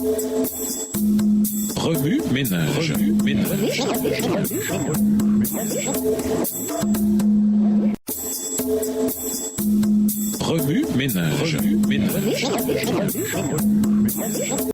Remue ménage. Remue ménage.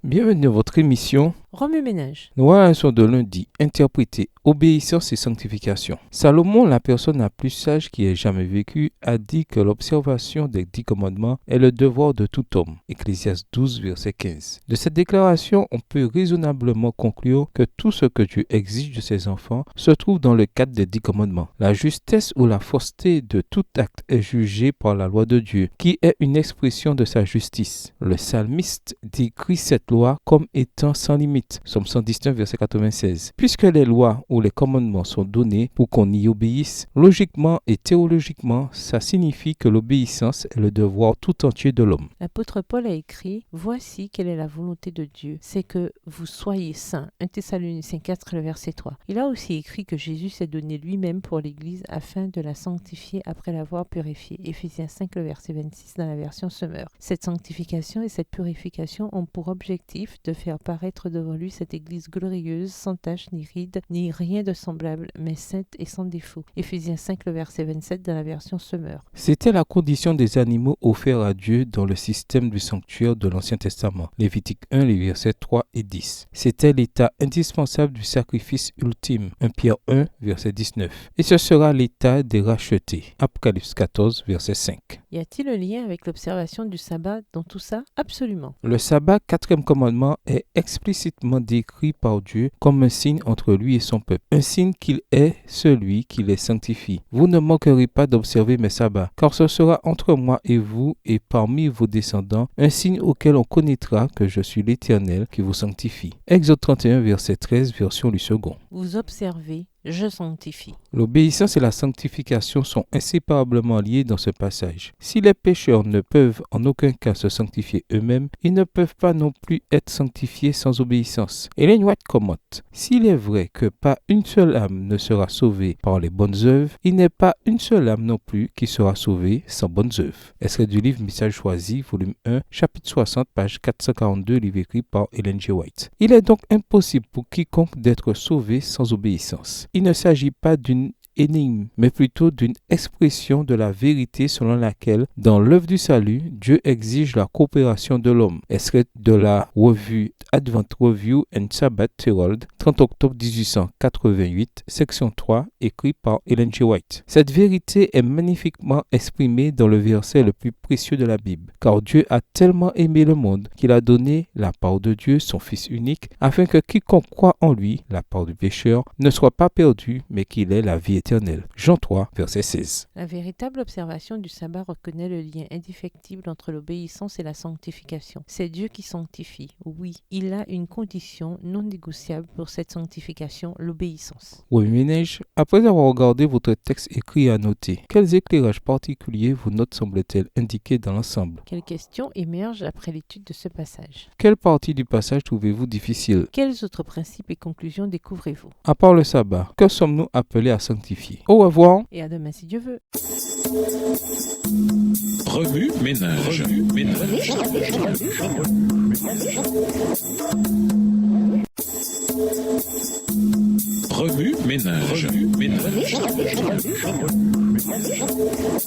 Bienvenue dans votre émission Remue ménage. Nous voilà un son de lundi, interprété Obéissance et sanctification. Salomon, la personne la plus sage qui ait jamais vécu, a dit que l'observation des 10 commandements est le devoir de tout homme. Ecclésiaste 12, verset 15. De cette déclaration, on peut raisonnablement conclure que tout ce que Dieu exige de ses enfants se trouve dans le cadre des 10 commandements. La justesse ou la fausseté de tout acte est jugée par la loi de Dieu, qui est une expression de sa justice. Le psalmiste décrit cette loi comme étant sans limite. Psaume 119, verset 96. Puisque les lois ou les commandements sont donnés pour qu'on y obéisse, logiquement et théologiquement, ça signifie que l'obéissance est le devoir tout entier de l'homme. L'apôtre Paul a écrit « Voici quelle est la volonté de Dieu, c'est que vous soyez saints. » 1 Thessaloniciens 4, le verset 3. Il a aussi écrit que Jésus s'est donné lui-même pour l'Église afin de la sanctifier après l'avoir purifiée. Éphésiens 5, le verset 26 dans la version Semeur. Cette sanctification et cette purification ont pour objectif de faire paraître devant lui cette Église glorieuse, sans tache ni ride, ni rien de semblable, mais sainte et sans défaut. Éphésiens 5, le verset 27 dans la version Semeur. C'était la condition des animaux offerts à Dieu dans le système du sanctuaire de l'Ancien Testament. Lévitique 1, les versets 3 et 10. C'était l'état indispensable du sacrifice ultime. 1 Pierre 1, verset 19. Et ce sera l'état des rachetés. Apocalypse 14, verset 5. Y a-t-il un lien avec l'observation du sabbat dans tout ça? Absolument. Le sabbat, 4e commandement, est explicitement décrit par Dieu comme un signe entre lui et son peuple. Un signe qu'il est celui qui les sanctifie. Vous ne manquerez pas d'observer mes sabbats, car ce sera entre moi et vous et parmi vos descendants un signe auquel on connaîtra que je suis l'Éternel qui vous sanctifie. Exode 31, verset 13, version du second. Vous observez, je sanctifie. L'obéissance et la sanctification sont inséparablement liées dans ce passage. Si les pécheurs ne peuvent en aucun cas se sanctifier eux-mêmes, ils ne peuvent pas non plus être sanctifiés sans obéissance. Ellen White commente, s'il est vrai que pas une seule âme ne sera sauvée par les bonnes œuvres, il n'est pas une seule âme non plus qui sera sauvée sans bonnes œuvres. Extrait du livre Message choisi, volume 1, chapitre 60, page 442, livre écrit par Ellen G. White. Il est donc impossible pour quiconque d'être sauvé sans obéissance. Il ne s'agit pas d'une énigme, mais plutôt d'une expression de la vérité selon laquelle, dans l'œuvre du salut, Dieu exige la coopération de l'homme. Extrait de la revue Advent Review and Sabbath Herald, 30 octobre 1888, section 3, écrit par Ellen G. White. Cette vérité est magnifiquement exprimée dans le verset le plus précieux de la Bible, car Dieu a tellement aimé le monde qu'il a donné la part de Dieu, son Fils unique, afin que quiconque croit en lui, la part du pécheur, ne soit pas perdu, mais qu'il ait la vie éternelle. Jean 3, verset 16. La véritable observation du sabbat reconnaît le lien indéfectible entre l'obéissance et la sanctification. C'est Dieu qui sanctifie. Oui, il a une condition non négociable pour cette sanctification, l'obéissance. Oui, ménage, après avoir regardé votre texte écrit et annoté, quels éclairages particuliers vos notes semblent-elles indiquer dans l'ensemble? Quelles questions émergent après l'étude de ce passage? Quelle partie du passage trouvez-vous difficile? Quels autres principes et conclusions découvrez-vous? À part le sabbat, que sommes-nous appelés à sanctifier? Au revoir. Et à demain si Dieu veut. Remue ménage. Remue ménage.